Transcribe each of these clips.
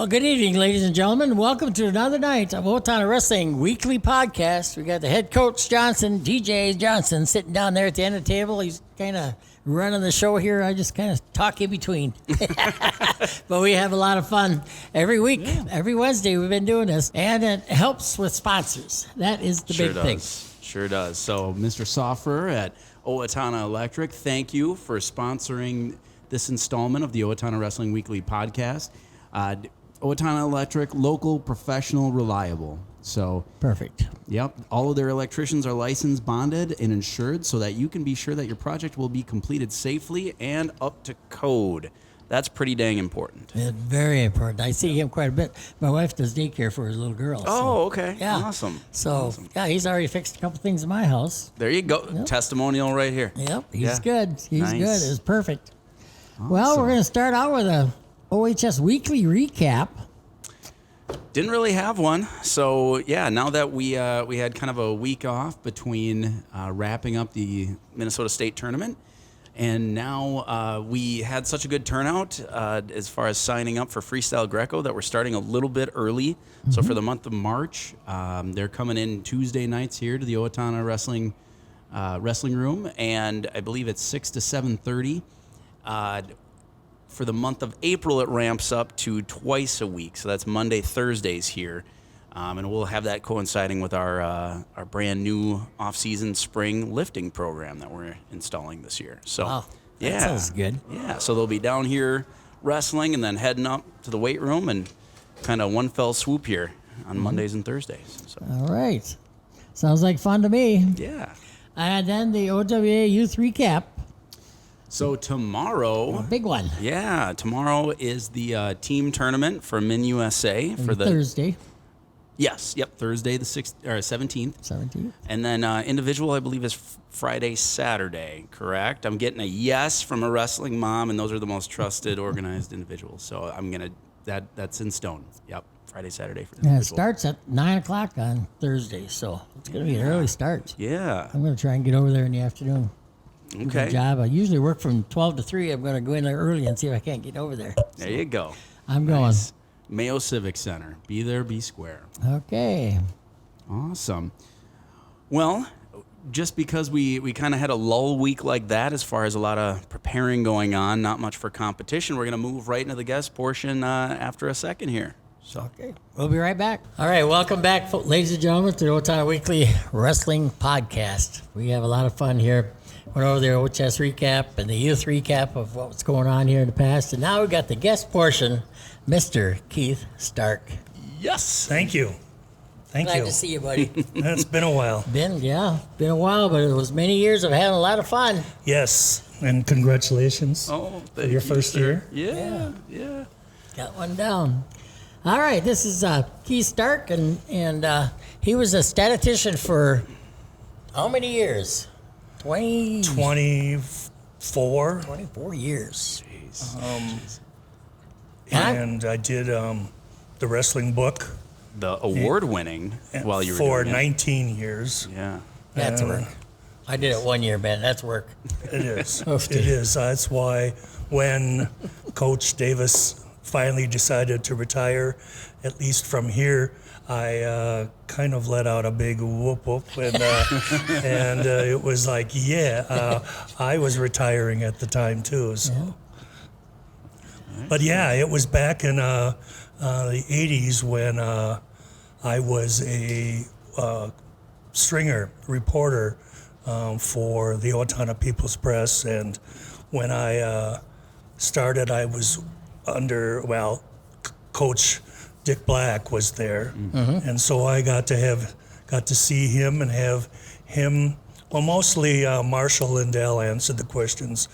Well, good evening, ladies and gentlemen. Welcome to another night of Owatonna Wrestling Weekly Podcast. We got the head coach Johnson, DJ Johnson, sitting down there at the end of the table. He's kind of running the show here. I just kind of talk in between. But we have a lot of fun every week. Yeah. Every Wednesday we've been doing this. And it helps with sponsors. That is the big thing. Sure does. So, Mr. Soffer at Owatonna Electric, thank you for sponsoring this installment of the Owatonna Wrestling Weekly Podcast. Owatonna Electric, local, professional, reliable. So perfect. Yep. All of their electricians are licensed, bonded, and insured so that you can be sure that your project will be completed safely and up to code. That's pretty dang important. It's very important. I see him quite a bit. My wife does daycare for his little girl. Oh, okay. Yeah. Awesome. So, yeah, he's already fixed a couple things in my house. There you go. Yep. Testimonial right here. Yep. He's good. He's nice. good. It's perfect. Awesome. Well, we're going to start out with a OHS Weekly Recap. Didn't really have one. So, yeah, now that we had kind of a week off between wrapping up the Minnesota State Tournament, and now we had such a good turnout as far as signing up for FREESTYLE GRECO that we're starting a little bit early. Mm-hmm. So for the month of March, they're coming in Tuesday nights here to the Owatonna Wrestling Room, and I believe it's 6 to 7:30. For the month of April, it ramps up to twice a week. So that's Monday, Thursdays here. And we'll have that coinciding with our brand new off-season spring lifting program that we're installing this year. So, wow, that sounds good. Yeah, so they'll be down here wrestling and then heading up to the weight room and kind of one fell swoop here on Mondays and Thursdays. So. All right. Sounds like fun to me. Yeah. And then the OWA Youth Recap. So tomorrow, a big one. Yeah, tomorrow is the team tournament for Min USA for the Thursday. Yes, yep, Thursday the 17th. 17th. And then individual, I believe, is Friday, Saturday. Correct? I'm getting a yes from a wrestling mom, and those are the most trusted, organized individuals. So I'm gonna that's in stone. Yep, Friday, Saturday for the individual. It starts at 9:00 on Thursday, so it's gonna be an early start. Yeah. I'm gonna try and get over there in the afternoon. Okay. Good job. I usually work from 12 to 3. I'm going to go in there early and see if I can't get over there. There you go. I'm going. Nice. Mayo Civic Center. Be there, be square. Okay. Awesome. Well, just because we kind of had a lull week like that as far as a lot of preparing going on, not much for competition, we're going to move right into the guest portion after a second here. So. Okay. We'll be right back. All right. Welcome back, ladies and gentlemen, to the Owatonna Weekly Wrestling Podcast. We have a lot of fun here. Went over the OHS recap and the youth recap of what's going on here in the past. And now we've got the guest portion, Mr. Keith Stark. Yes. Thank you. Glad to see you, buddy. It's been a while. Been a while, but it was many years of having a lot of fun. Yes, and congratulations for your first year. Yeah. Got one down. All right, this is Keith Stark, and he was a statistician for how many years? 24. 24 years. Jeez. And I did the wrestling book. The award-winning while you were for doing 19 years. Yeah. That's work. I did it 1 year, man. That's work. It is. It is. That's why when Coach Davis finally decided to retire, at least from here, I kind of let out a big whoop whoop, and it was like, I was retiring at the time too. So, but yeah, it was back in the 80s when I was a stringer reporter for the Owatonna People's Press, and when I started, I was under Coach Dick Black was there, and so I got to see him and have him. Well, mostly Marshall Lindell answered the questions.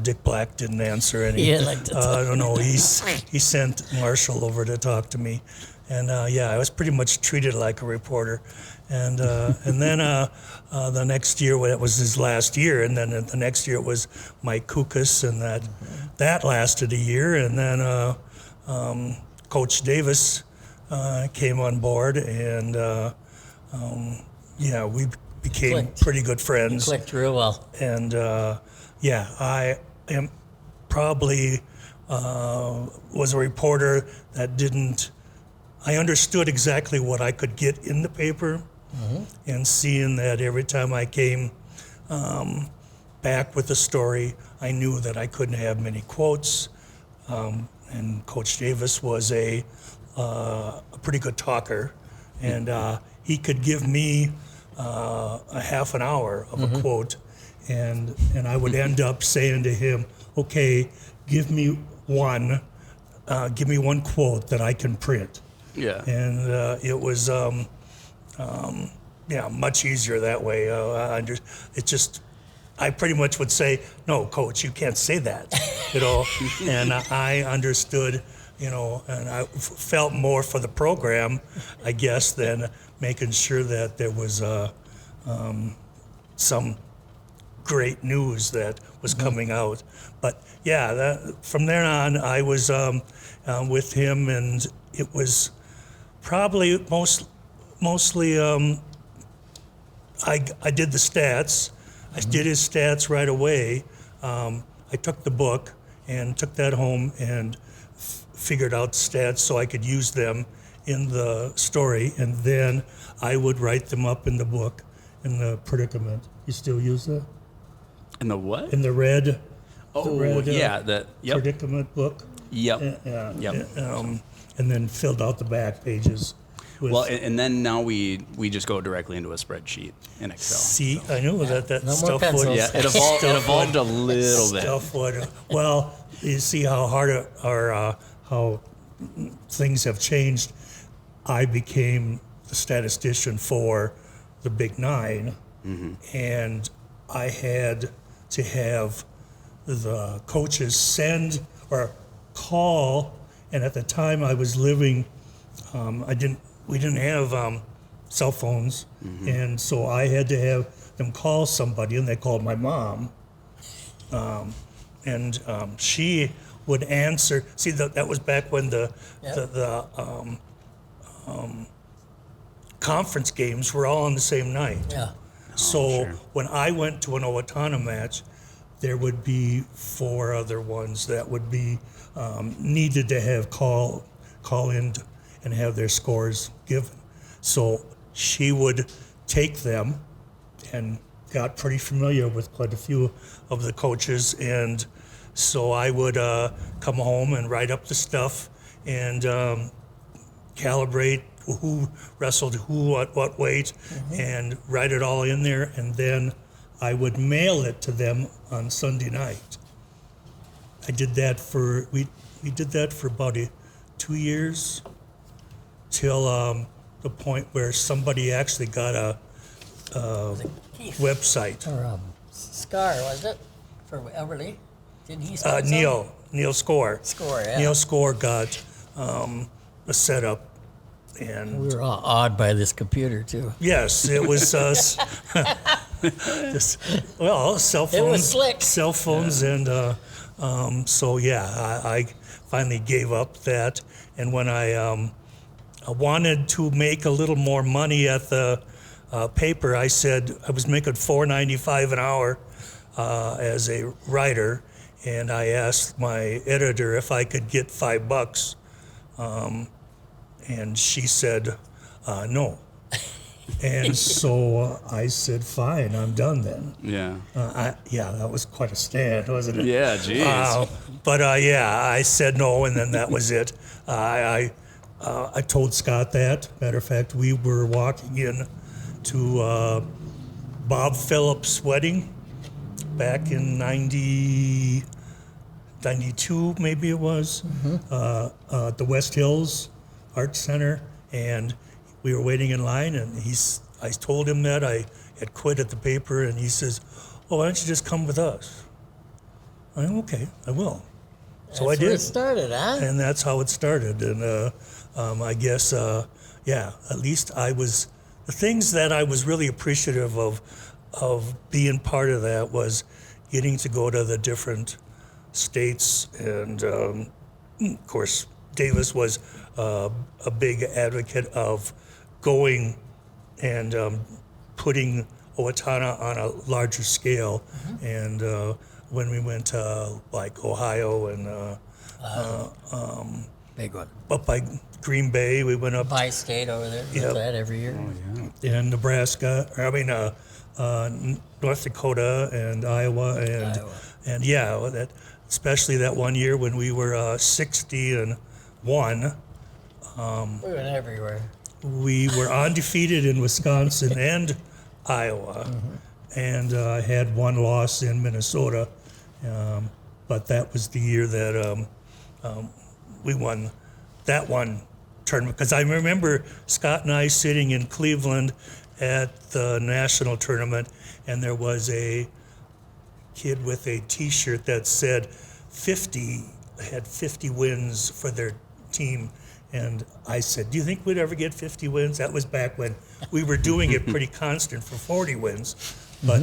Dick Black didn't answer any. I don't know. He sent Marshall over to talk to me, and I was pretty much treated like a reporter. And then the next year, it was his last year, and then the next year it was Mike Kukas, and that lasted a year, and then Coach Davis came on board, and we became pretty good friends. You clicked real well. And I am probably was a reporter that didn't. I understood exactly what I could get in the paper, and seeing that every time I came back with a story, I knew that I couldn't have many quotes. And Coach Davis was a pretty good talker, and he could give me a half an hour of a quote, and I would end up saying to him, "Okay, give me one quote that I can print." Yeah. And it was much easier that way. I pretty much would say, "No, Coach, you can't say that," and I understood, and I felt more for the program, I guess, than making sure that there was some great news that was coming out. But yeah, from there on, I was with him, and it was probably mostly I did the stats. I did his stats right away. I took the book and took that home and figured out the stats so I could use them in the story, and then I would write them up in the book in the predicament. You still use that? In the what? In the red. Oh, yep. Predicament book. Yep. Yep. And then filled out the back pages. Well, and then now we just go directly into a spreadsheet in Excel. See, I knew that No more stuff pencils. would. Yeah, it evolved a little bit. Stuff would. Well, you see how hard how things have changed. I became the statistician for the Big Nine, and I had to have the coaches send or call. And at the time, I was living. We didn't have cell phones, and so I had to have them call somebody, and they called my mom, and she would answer. See, that was back when the conference games were all on the same night. Yeah. So when I went to an Owatonna match, there would be 4 other ones that would be needed to have call in and have their scores given. So she would take them and got pretty familiar with quite a few of the coaches, and so I would come home and write up the stuff and calibrate who wrestled who at what weight, and write it all in there, and then I would mail it to them on Sunday night. I did that for we did that for about 2 years, till the point where somebody actually got a website. Or Scar, was it? For Everly? Didn't he start something? Neil Score. Score, yeah. Neil Score got a setup, and We were all awed by this computer, too. yes, it was cell phones. It was slick. Cell phones, and so yeah, I finally gave up that, and when I wanted to make a little more money at the paper, I said I was making $4.95 an hour as a writer, and I asked my editor if I could get $5, and she said no. And so I said, fine, I'm done then. Yeah. That was quite a stand, wasn't it? Yeah, geez. But I said no, and then that was it. I told Scott that. Matter of fact, we were walking in to Bob Phillips' wedding back in 92, maybe it was, at the West Hills Arts Center, and we were waiting in line, and I told him that I had quit at the paper, and he says, "Oh, why don't you just come with us?" I'm okay, I will. So I That's where did. it started, huh? And that's how it started. And I guess, at least the things that I was really appreciative of being part of that was getting to go to the different states. And of course, Davis was a big advocate of going and putting Owatonna on a larger scale. And when we went to like Ohio and Big one. Up by Green Bay. We went up Bi-state over there. Yep. That every year. in Nebraska. North Dakota and Iowa and yeah, that especially that one year when we were 60-1. We went everywhere. We were undefeated in Wisconsin and Iowa, and had one loss in Minnesota. But that was the year that we won that one tournament. Because I remember Scott and I sitting in Cleveland at the national tournament, and there was a kid with a T-shirt that said 50 wins for their team. And I said, do you think we'd ever get 50 wins? That was back when we were doing it pretty constant for 40 wins. But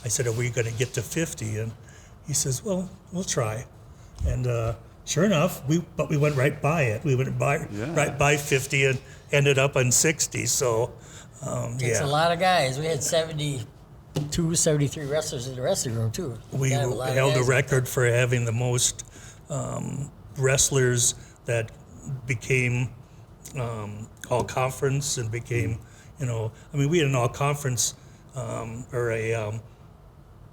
I said, are we going to get to 50? And he says, well, we'll try. And sure enough, we went right by it. We went right by 50 and ended up on 60. So, It's a lot of guys. We had 72, 73 wrestlers in the wrestling room, too. We held a record for having the most wrestlers that became all-conference and became, we had an all-conference or a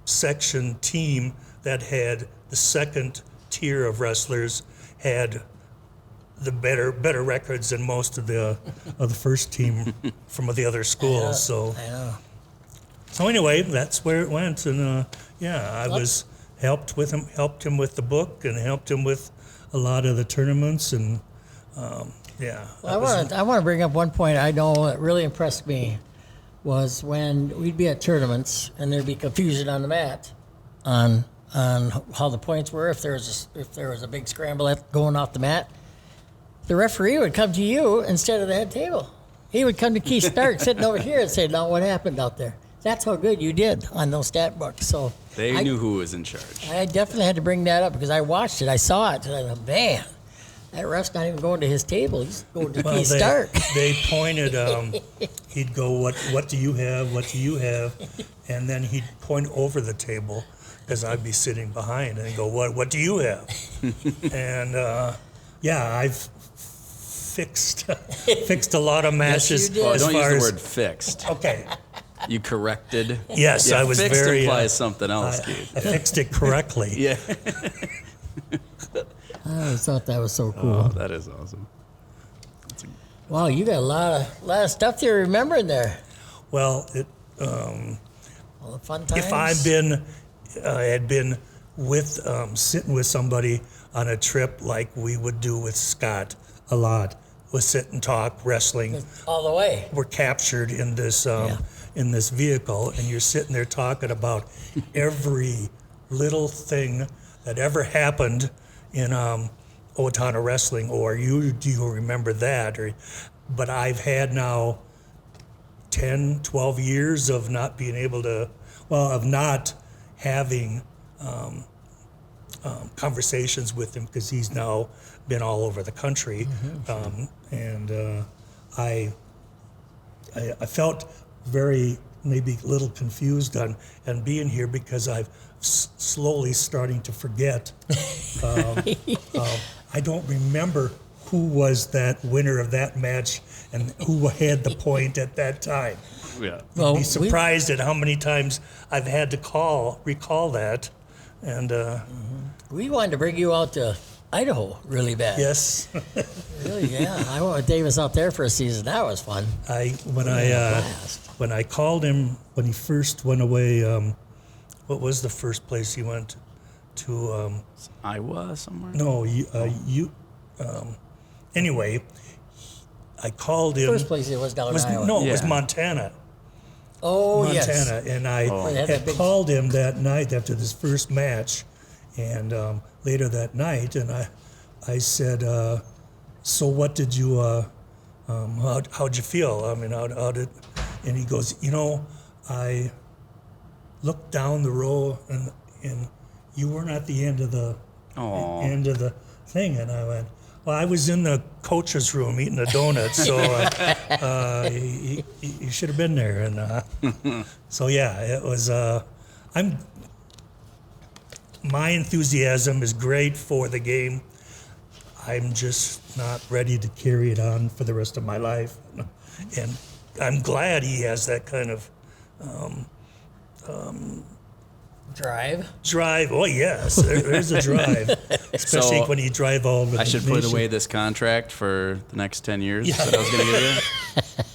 section team that had the second tier of wrestlers had the better records than most of the first team from the other schools. I know. So anyway, that's where it went, and I was helped him with the book, and helped him with a lot of the tournaments, and I want to bring up one point I know that really impressed me was when we'd be at tournaments and there'd be confusion on the mat on how the points were, if there was a big scramble going off the mat. The referee would come to you instead of the head table. He would come to Keith Stark sitting over here and say, "Now what happened out there?" That's how good you did on those stat books. So They knew who was in charge. I definitely had to bring that up because I watched it. I saw it, and I thought, man, that ref's not even going to his table. He's going to Keith Stark. They pointed. He'd go, "What do you have? What do you have?" And then he'd point over the table because I'd be sitting behind, and he'd go, "What do you have?" And I've fixed a lot of matches. Yes, you did. Oh, as don't far use the as, word fixed. Okay. You corrected. Yes, yeah, I was fixed very. implies something else, Keith. I fixed it correctly. Yeah. I always thought that was so cool. Oh, that is awesome. Wow, you got a lot of stuff to remember in there. Well, All the fun times. if I had been with sitting with somebody on a trip like we would do with Scott a lot, was sit and talk wrestling. All the way. We're captured in this vehicle, and you're sitting there talking about every little thing that ever happened in Owatonna wrestling, or do you remember that? But I've had now 10, 12 years of not being able to, of not having conversations with him because he's now been all over the country. I felt very, maybe a little confused on being here because I've slowly starting to forget. I don't remember who was that winner of that match and who had the point at that time. Yeah. Well, You'd be surprised at how many times I've had to recall that. And we wanted to bring you out to Idaho really bad. yes, Really, yeah. I went with Davis out there for a season. That was fun. when I called him when he first went away, what was the first place he went to? Iowa somewhere? No, anyway, I called him. First place it was down in Iowa. No, it was Yeah. Montana. Oh, Montana, yes. and I They had that had big- called him that night after this first match, and later that night, and I said, "So what did you? How'd you feel? I mean, how did?" And he goes, I looked down the row, and you weren't at the end of the thing, and I went, "Well, I was in the coach's room eating a donut, so you should have been there." And so it was. my enthusiasm is great for the game. I'm just not ready to carry it on for the rest of my life. And I'm glad he has that kind of drive. Oh, yes, there's a drive. Especially So, when you drive all over I the should put nation. away this contract for the next 10 years that I was going to give you.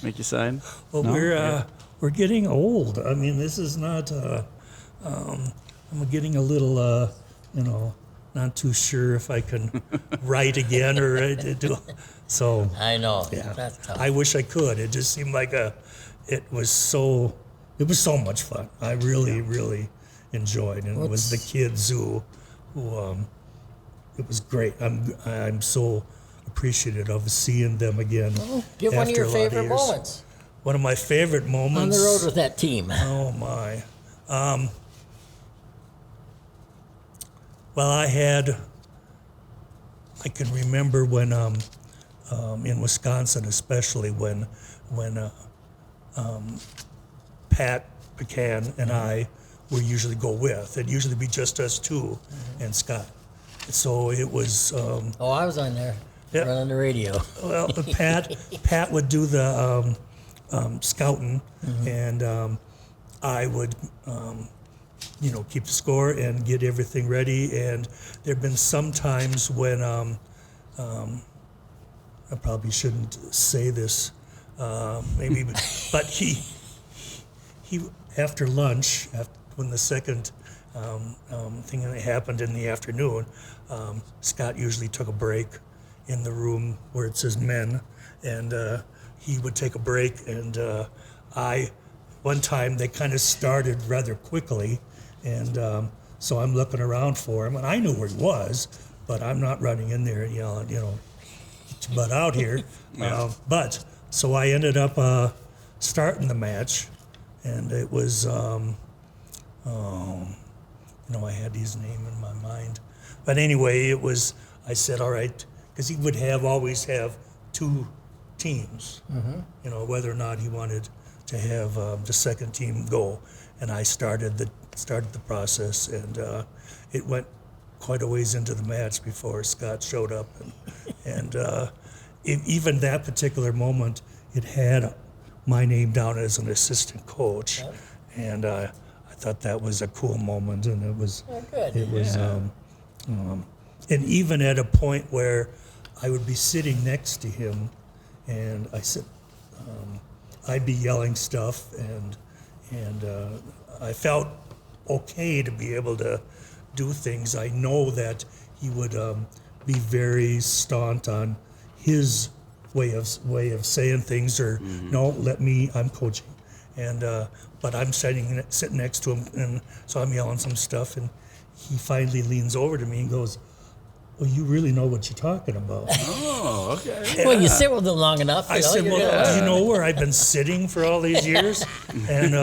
Make you sign. Well, No? we're getting old. I mean, this is not. I'm getting a little, not too sure if I can write again or do. So I know. yeah, That's tough. I wish I could. It just seemed like it was so much fun. I really enjoyed, and it was the kids who it was great. I'm so appreciative of seeing them again. Get one of after your a lot favorite years. moments One of my favorite moments on the road with that team. Oh my. Well, I can remember when in Wisconsin, especially when Pat Pecan and I would usually go with. It'd usually be just us two and Scott. So it was. I was on there. Yeah. Running the radio. Well, Pat would do the scouting, and I would, keep the score and get everything ready. And there've been some times when I probably shouldn't say this, maybe, but he after lunch, when the second thing that happened in the afternoon, Scott usually took a break in the room where it says men, and he would take a break, and one time they kind of started rather quickly, and so I'm looking around for him, and I knew where he was, but I'm not running in there and yelling, get your butt out here. But so I ended up starting the match, and it was, I had his name in my mind. But anyway, I said, all right, because he would always have two teams, whether or not he wanted to have the second team go. And I started the process, and it went quite a ways into the match before Scott showed up. And even that particular moment, it had my name down as an assistant coach. Yep. And I thought that was a cool moment, and it was, good. and even at a point where I would be sitting next to him, and I'd be yelling stuff, and I felt okay to be able to do things. I know that he would be very staunch on his way of saying things, or no, I'm coaching, and but I'm sitting next to him, and so I'm yelling some stuff, and he finally leans over to me and goes, "Well, you really know what you're talking about." Oh, okay. Well, you sit with them long enough. I said, "Well, do you know where I've been sitting for all these years?" And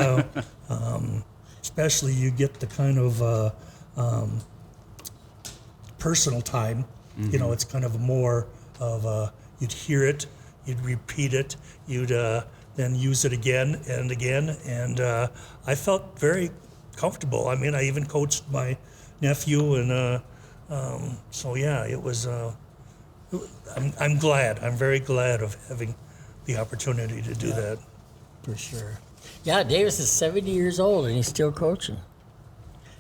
especially you get the kind of personal time. It's kind of more of you'd hear it, you'd repeat it, you'd then use it again and again, and I felt very comfortable. I mean, I even coached my nephew, and so yeah, it was. I'm glad. I'm very glad of having the opportunity to do that. For sure. Yeah, Davis is 70 years old and he's still coaching.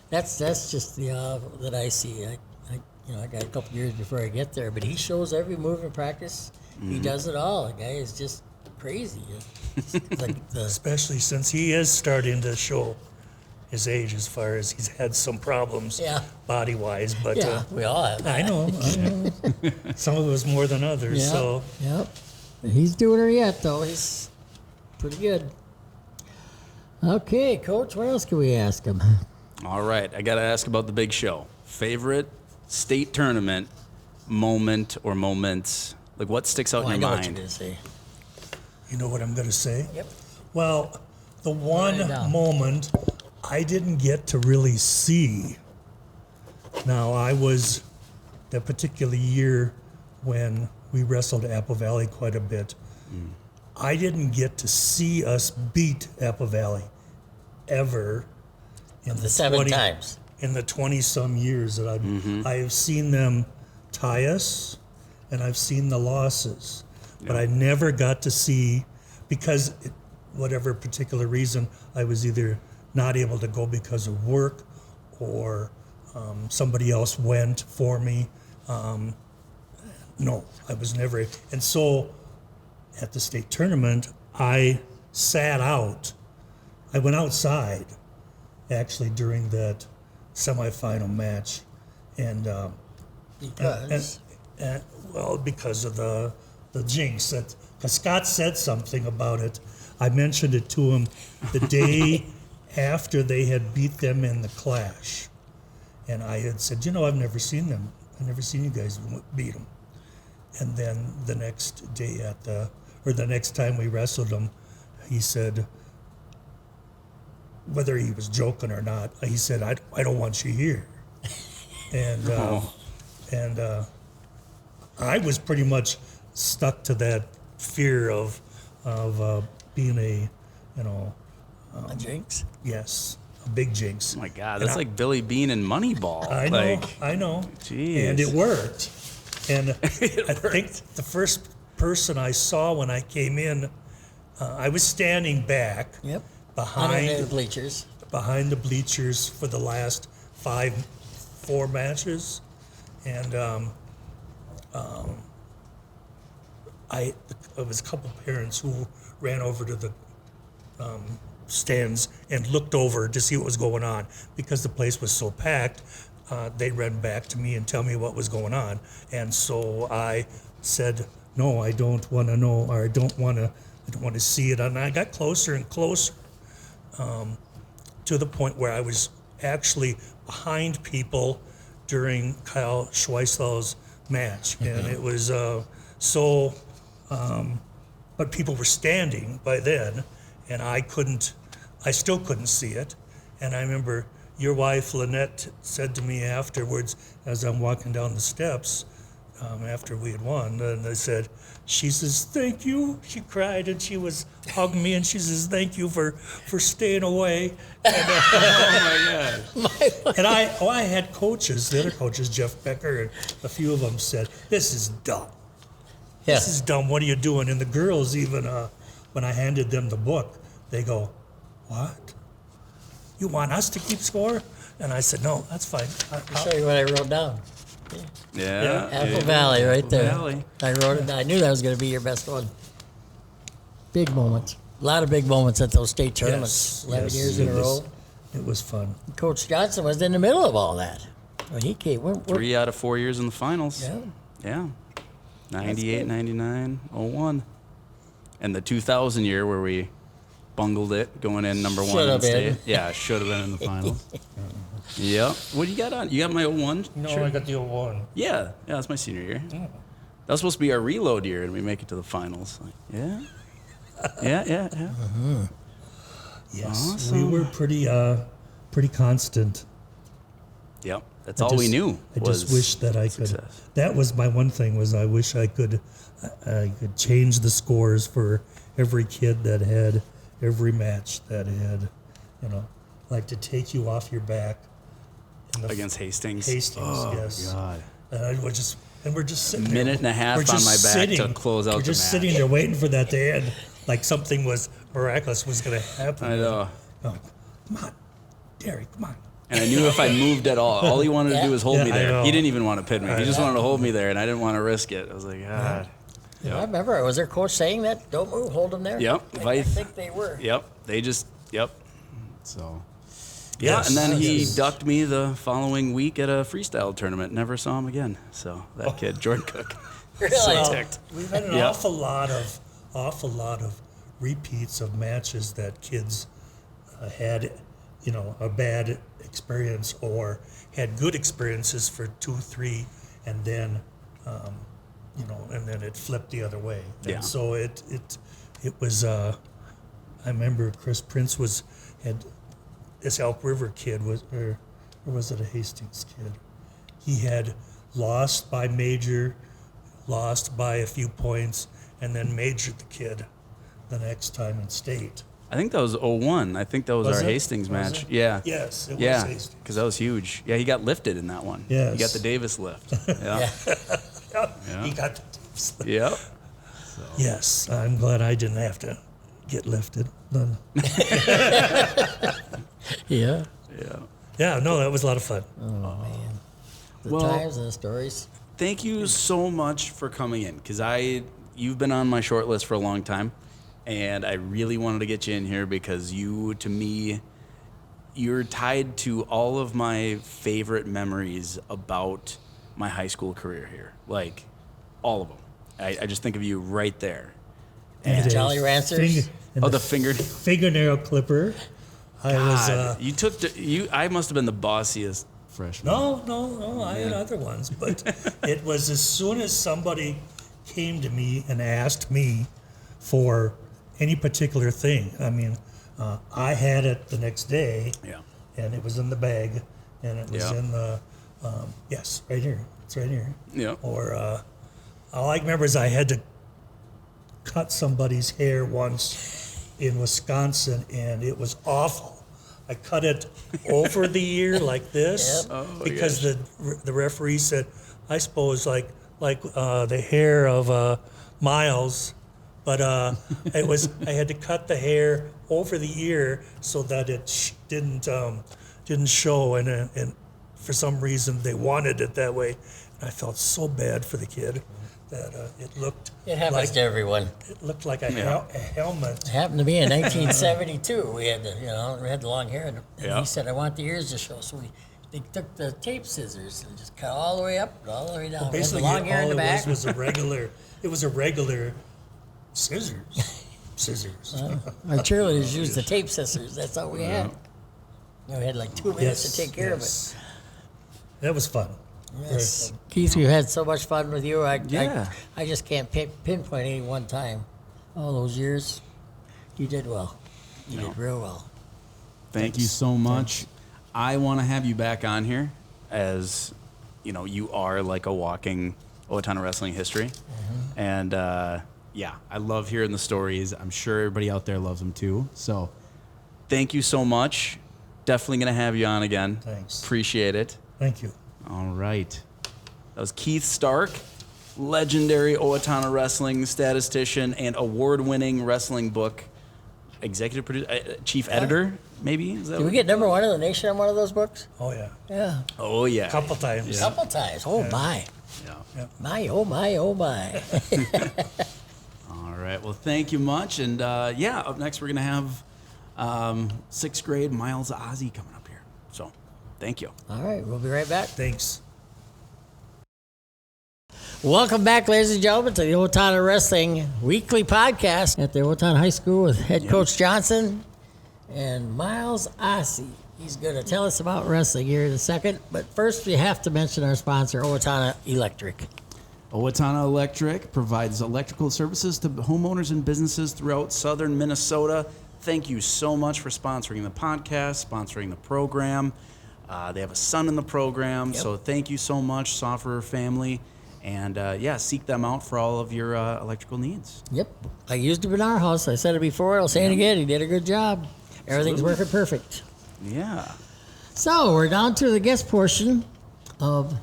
That's just the that I see. I got a couple years before I get there, but he shows every move in practice. He does it all. The guy is just crazy. It's like Especially since he is starting to show his age, as far as he's had some problems body-wise. But we all have. I know. Some of us more than others. Yeah. So Yep. He's doing her yet, though. He's pretty good. Okay, Coach, what else can we ask him? All right, I got to ask about the big show. Favorite state tournament moment or moments? Like, what sticks out in I your know what mind? you're going to say. you know what I'm going to say? Yep. Well, the one Write it down. moment I didn't get to really see. Now, I was that particular year when we wrestled Apple Valley quite a bit. I didn't get to see us beat Apple Valley ever in The 7 times. in the 20-some years that I have seen them tie us, and I've seen the losses. But I never got to see, because whatever particular reason, I was either not able to go because of work, or somebody else went for me. No, I was never. And so at the state tournament, I sat out. I went outside, actually, during that semifinal match. And Because well, because of the jinx. Because Scott said something about it. I mentioned it to him the day after they had beat them in the clash. And I had said, I've never seen them. I've never seen you guys beat them. And then the next day the next time we wrestled them, he said, whether he was joking or not, he said, I don't want you here. And I was pretty much stuck to that fear of being a jinx. yes, a big jinx. Oh my God, that's like Billy Bean and Moneyball. I know. Jeez. And it worked. And I think the first person I saw when I came in, I was standing back Yep. behind Under the bleachers. behind the bleachers for the last 4 matches, and it was a couple parents who ran over to the stands and looked over to see what was going on. Because the place was so packed, they ran back to me and tell me what was going on. And so I said, no, I don't want to know, or I don't want to see it. And I got closer and closer to the point where I was actually behind people during Kyle Schweisthall's match. And it was but people were standing by then, and I still couldn't see it. And I remember your wife, Lynette, said to me afterwards, as I'm walking down the steps, after we had won, and they said, she says, thank you. She cried, and she was hugging me, and she says, thank you for staying away. And, Oh my God. and I had coaches, the other coaches, Jeff Becker, and a few of them said, this is dumb. Yeah. This is dumb. What are you doing? And the girls, even when I handed them the book, they go, what? You want us to keep score? And I said, no, that's fine. I'll show you what I wrote down. Yeah. Apple Valley right Apple there. Valley. I wrote it. I knew that was going to be your best one. Big moments. A lot of big moments at those state tournaments. 11 years in a row. It was fun. Coach Johnson was in the middle of all that. When he came. 3 out of 4 years in the finals. Yeah. Yeah. 98, 99, 01. And the 2000 year where we bungled it going in number 1 Should in the have been. state. Yeah, should have been in the finals. Yep. What do you got on? You got my 01? No, Sure. I got the 01. Yeah, that's my senior year. Oh. That was supposed to be our reload year, and we make it to the finals. Like, yeah. Yeah. Yes, Awesome. we were pretty constant. Yep. That's all we knew. I just wish that I could. success. That was my one thing, was I wish I could change the scores for every kid that had every match that had, like to take you off your back. Against Hastings. Hastings, yes. God. And we're just sitting there. Minute and a half We're on just my back to sitting- close out We're the just match. sitting there waiting for that to end, like something was miraculous was going to happen. I know. Oh, come on, Derek, come on. And I knew if I moved at all he wanted to do was hold me Yeah, I there. know. He didn't even want to pin me. He just wanted to hold me there, and I didn't want to risk it. I was like, God. I remember. Was their coach saying that? Don't move. Hold them there? Yep. I think they were. Yep. They just, yep. So, yeah. Yes. And then he Yes. ducked me the following week at a freestyle tournament. Never saw him again. So, that Oh. kid, Jordan Cook. Really? So ticked. We've had an Yeah. awful lot of repeats of matches that kids had, a bad experience or had good experiences for 2, 3, and then, and then it flipped the other way. And Yeah. so it was. I remember Chris Prince had this Elk River kid or was it a Hastings kid? He had lost by major, lost by a few points, and then majored the kid the next time in state. I think that was 01. I think that was Was our it? Hastings Was match. it? Yeah. Yes, it was Yeah, Hastings. because that was huge. Yeah, he got lifted in that one. Yes. He got the Davis lift. Yeah. Yeah. He got the Yep. Yes, I'm glad I didn't have to get lifted. None. Yeah. Yeah. Yeah, no, that was a lot of fun. The Well- times and the stories. Thank you so much for coming in, because you've been on my short list for a long time, and I really wanted to get you in here because to me, you're tied to all of my favorite memories about my high school career here, like all of them. I just think of you right there. And Jolly a Rancers? Oh, the fingernail clipper. I was. God, I must have been the bossiest freshman. No, I had other ones, but it was as soon as somebody came to me and asked me for any particular thing. I mean, I had it the next day, Yeah. and it was in the bag, and it was Yeah. in the yes, right here. It's right here. Yeah. Or all I remember is I had to cut somebody's hair once in Wisconsin, and it was awful. I cut it over the ear like this Yep. because the referee said, I suppose like the hair of Miles, but it was I had to cut the hair over the ear so that it didn't show, and for some reason they wanted it that way. And I felt so bad for the kid that it looked It happens like to everyone. it looked like a helmet. It happened to me in 1972. We had the long hair, and Yeah. he said, I want the ears to show. So they took the tape scissors and just cut all the way up and all the way down. We had the Basically, long hair in all the it back. was a regular. It was a regular scissors. Scissors. Our cheerleaders used the tape scissors. That's all we had. We had like 2 minutes to take care of it. yes. That was fun. Yes. Keith, we've had so much fun with you. Yeah. I just can't pinpoint any one time. All those years, you did well. You did real well. Thank you so much. I want to have you back on here, as you are like a walking Owatonna wrestling history. And yeah, I love hearing the stories. I'm sure everybody out there loves them too. So thank you so much. Definitely going to have you on again. Thanks. Appreciate it. Thank you. All right. That was Keith Stark, legendary Owatonna wrestling statistician and award-winning wrestling book executive producer, chief editor, maybe? Is that Did we what- get number 1 in the nation on one of those books? Oh yeah. Yeah. Oh, yeah. A couple times. A couple times. Oh, my. Yeah. My, oh, my, oh, my. All right. Well, thank you much. And yeah, up next we're going to have 6th grade Miles Aase coming up here. So thank you. All right, we'll be right back. Thanks. Welcome back, ladies and gentlemen, to the Owatonna Wrestling Weekly Podcast at the Owatonna High School with head coach Johnson and Miles Aase. He's going to tell us about wrestling here in a second, but first we have to mention our sponsor, Owatonna Electric. Owatonna Electric provides electrical services to homeowners and businesses throughout southern Minnesota. Thank you so much for sponsoring the podcast, sponsoring the program. They have a son in the program, so thank you so much, Soffer family. And yeah, seek them out for all of your electrical needs. Yep, I used him in our house. I said it before, I'll say it again. He did a good job. Everything's working perfect. Yeah. So we're down to the guest portion of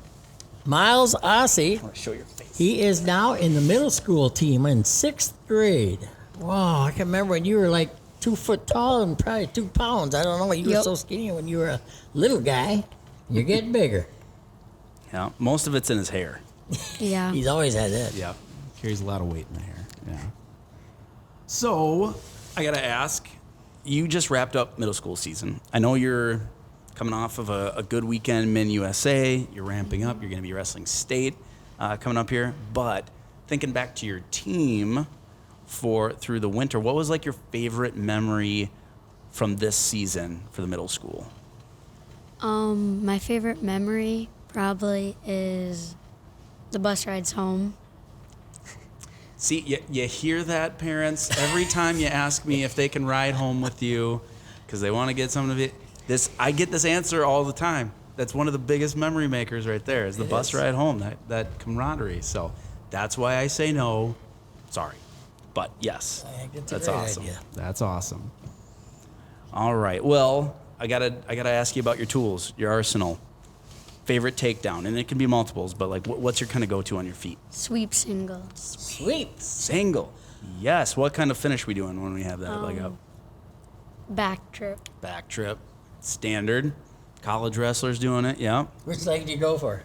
Miles Aase. I want to show your face. He is now in the middle school team in 6th grade. Wow, I can remember when you were like 2 foot tall and probably 2 pounds. I don't know, you were so skinny when you were a little guy. You're getting bigger. Yeah, most of it's in his hair. Yeah. He's always had that. Yeah, carries a lot of weight in the hair. Yeah. So, I gotta ask, you just wrapped up middle school season. I know you're coming off of a good weekend, Min USA. You're ramping up. You're gonna be wrestling state coming up here. But thinking back to your team through the winter, what was like your favorite memory from this season for the middle school? My favorite memory probably is the bus rides home. See, you hear that, parents? Every time you ask me if they can ride home with you because they want to get something of it, I get this answer all the time. That's one of the biggest memory makers right there is the bus ride home, that camaraderie. So that's why I say no. Sorry. But yes, I think it's a that's great awesome. idea. That's awesome. All right. Well, I gotta ask you about your tools, your arsenal. Favorite takedown, and it can be multiples, but like, what's your kind of go-to on your feet? Sweep single. Sweet. Single. Yes. What kind of finish we doing when we have that leg up? Back trip. Back trip. Standard. College wrestlers doing it. Yeah. Which leg do you go for?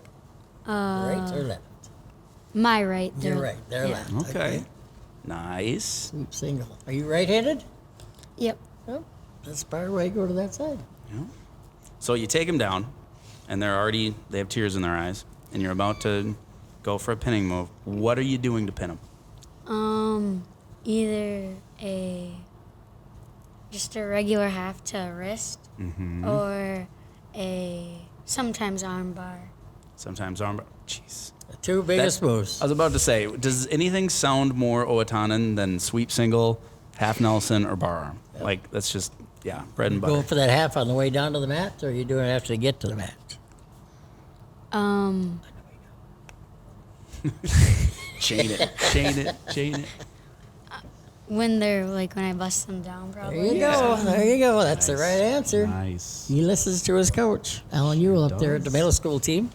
Right or left? My right. You're their- right. They're yeah. left. Okay. Nice. Sweep single. Are you right-handed? Yep. Oh, that's probably why you go to that side. Yeah. So you take them down, and they have tears in their eyes, and you're about to go for a pinning move. What are you doing to pin them? Either just a regular half to wrist, or sometimes arm bar. Sometimes arm. Jeez. The two biggest moves. I was about to say, does anything sound more Owatonna than sweep single, half Nelson, or bar arm? Like, that's just, bread and butter. Going for that half on the way down to the mat, or are you doing it after you get to the mat? Chain it. When I bust them down, There probably. you go. There you go. That's the right answer. Nice. He listens to his coach, Alan Ewell, up there at the middle school team.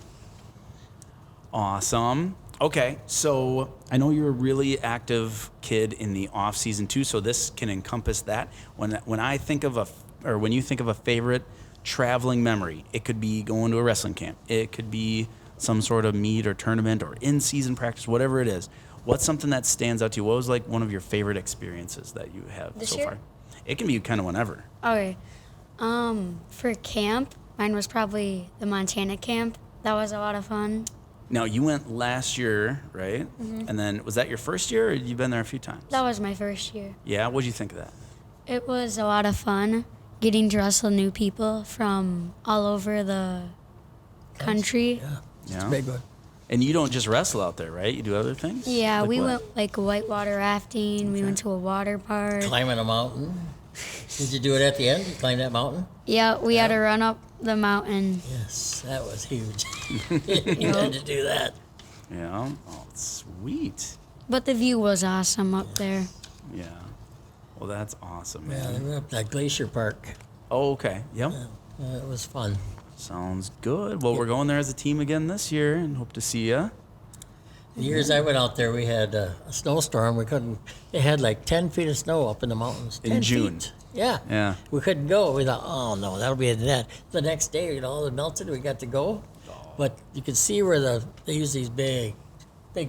Awesome. Okay, so I know you're a really active kid in the off season too, so this can encompass that. When I think of when you think of a favorite traveling memory, it could be going to a wrestling camp. It could be some sort of meet or tournament or in-season practice, whatever it is. What's something that stands out to you? What was like one of your favorite experiences that you have This so year? far? It can be kind of whenever. Okay. For camp, mine was probably the Montana camp. That was a lot of fun. Now, you went last year, right? And then, was that your first year, or you've been there a few times? That was my first year. Yeah? What'd you think of that? It was a lot of fun getting to wrestle new people from all over the country. Yeah, it's Yeah. a big one. And you don't just wrestle out there, right? You do other things? Yeah, Like we what? went like whitewater rafting. We went to a water park. Climbing a mountain. Did you do it at the end? You climb that mountain? Yeah, we had to run up the mountain. Yes, that was huge. You had to do that. Yeah. Oh, sweet. But the view was awesome up there. Yeah. Well, that's awesome, Yeah, man. they were up that glacier park. Oh, okay. Yep. It was fun. Sounds good. Well, we're going there as a team again this year, and hope to see you. The years I went out there, we had a snowstorm. We couldn't. It had like 10 feet of snow up in the mountains. In 10 June. feet. Yeah. Yeah. We couldn't go. We thought, oh no, that'll be that. The next day, all it melted. We got to go, but you could see where they use these big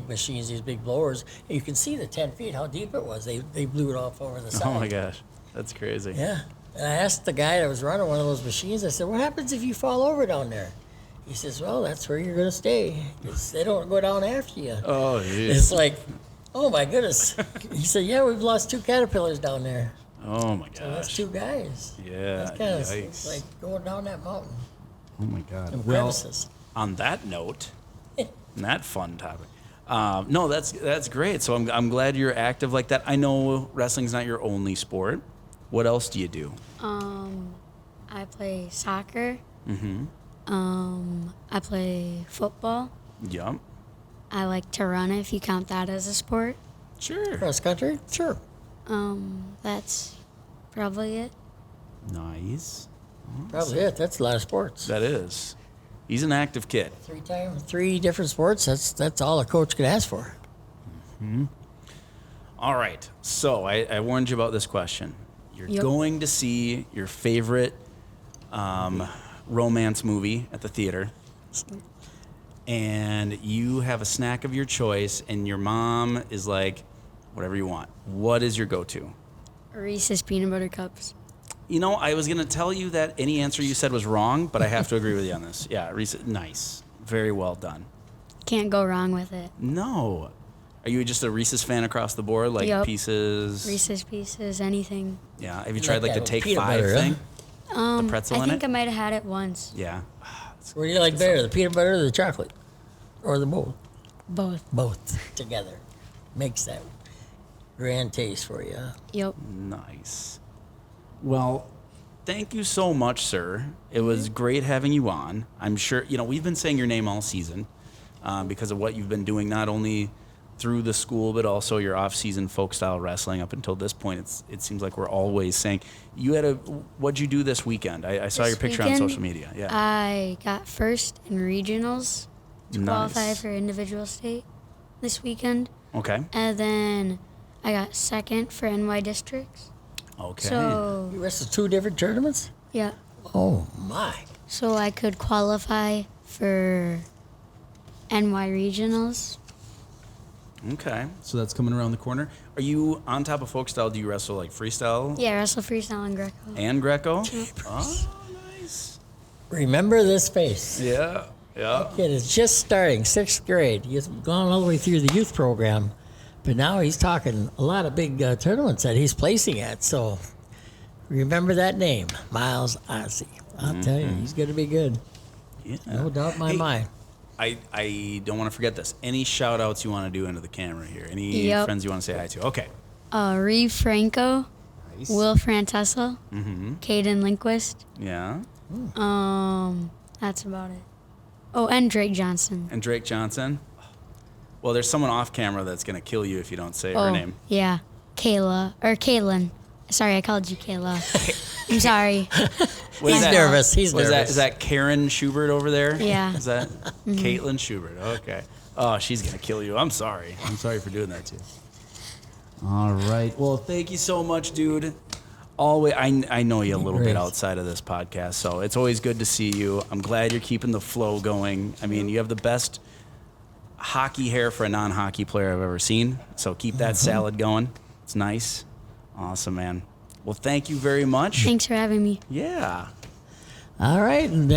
machines, these big blowers, and you can see the 10 feet how deep it was. They blew it off over the side. Oh my gosh, that's crazy. Yeah. And I asked the guy that was running one of those machines. I said, "What happens if you fall over down there?" He says, "Well, that's where you're gonna stay. 'Cause they don't go down after you." Oh, geez. It's like, oh my goodness. He said, "Yeah, we've lost 2 caterpillars down there. Oh my So that's gosh. 2 guys." Yeah. That's kind of Yikes. like going down that mountain. Oh my God. In Well, crevices. on that note, and that fun topic. No, that's great. So I'm glad you're active like that. I know wrestling's not your only sport. What else do you do? I play soccer. Mm-hmm. I play football. Yep. I like to run if you count that as a sport. Sure. Cross country? Sure. That's probably it. Nice. Probably it. That's a lot of sports. That is. He's an active kid. 3 different sports. That's all a coach could ask for. All right. So I warned you about this question. You're Yep. going to see your favorite romance movie at the theater, and you have a snack of your choice, and your mom is like, whatever you want. What is your go-to? Reese's peanut butter cups. You know, I was going to tell you that any answer you said was wrong, but I have to agree with you on this. Yeah, nice. Very well done. Can't go wrong with it. No. Are you just a Reese's fan across the board? Like Yep. Pieces? Reese's Pieces, anything. Yeah. Have you tried like the that Take peanut 5 butter, huh? thing? The pretzel I in think it? I might have had it once. Yeah. What do you like better, the peanut butter or the chocolate? Or the both? Both. Both together. Makes that grand taste for you. Huh? Yep. Nice. Well, thank you so much, sir. It was great having you on. I'm sure, we've been saying your name all season because of what you've been doing, not only through the school, but also your off-season folk style wrestling. Up until this point, it seems like we're always saying what'd you do this weekend? I saw your picture on social media. Yeah, I got first in regionals to qualify Nice. for individual state this weekend, Okay. and then I got second for NY districts. Okay. So You wrestled 2 different tournaments? yeah, Oh, my. so I could qualify for NY regionals. Okay. So that's coming around the corner. Are you on top of folk style? Do you wrestle like freestyle Yeah, wrestle freestyle and Greco. and Greco? Oh, nice. Remember this face. Yeah. Yeah. Kid is just starting 6th grade. He's gone all the way through the youth program, but now he's talking a lot of big tournaments that he's placing at. So remember that name, Miles Aase. I'll tell you, he's going to be good. Yeah. No doubt in my mind. I don't want to forget this. Any shout outs you want to do into the camera here? Any Yep. friends you want to say hi to? Okay. Reeve Franco, Nice. Will Frantessel, Caden Lindquist. Yeah. That's about it. Oh, and Drake Johnson. And Drake Johnson. Well, there's someone off camera that's going to kill you if you don't say her Oh, name. yeah. Caitlin. Sorry, I called you Kayla. I'm sorry. Was He's that- nervous. He's Was nervous. is that Karen Schubert over there? Yeah. Is that Caitlin Schubert? Okay. Oh, she's going to kill you. I'm sorry. I'm sorry for doing that to you. All right. Well, thank you so much, dude. Always, I know you a little Great. bit outside of this podcast, so it's always good to see you. I'm glad you're keeping the flow going. I mean, you have the best hockey hair for a non-hockey player I've ever seen, so keep that salad going. It's nice. Awesome, man. Well, thank you very much. Thanks for having me. Yeah. All right, and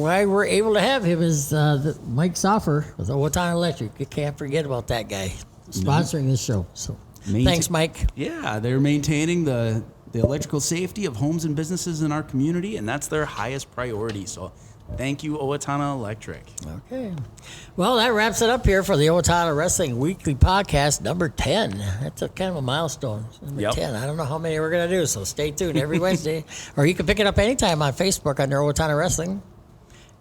why we're able to have him is Mike Soffer with Owatonna Electric. You can't forget about that guy sponsoring this show. So thanks, Mike. Yeah, they're maintaining the electrical safety of homes and businesses in our community, and that's their highest priority. So thank you, Owatonna Electric. Okay. Well, that wraps it up here for the Owatonna Wrestling Weekly Podcast, number 10. That's a kind of a milestone. Number Yep. 10. I don't know how many we're going to do, so stay tuned every Wednesday. Or you can pick it up anytime on Facebook under Owatonna Wrestling.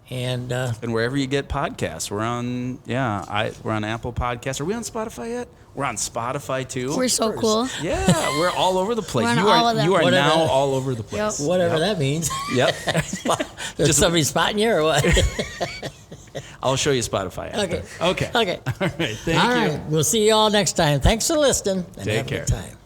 And And wherever you get podcasts, we're on. We're on Apple Podcasts. Are we on Spotify yet? We're on Spotify too. We're so cool. Yeah, we're all over the place. We're on You all are of them. you are Whatever. now all over the place. Yep. whatever that means. Yep. There's somebody spotting you or what? I'll show you Spotify. After. Okay. Okay. Okay. All right. Thank All you. right. We'll see you all next time. Thanks for listening. And Take have a good care. time.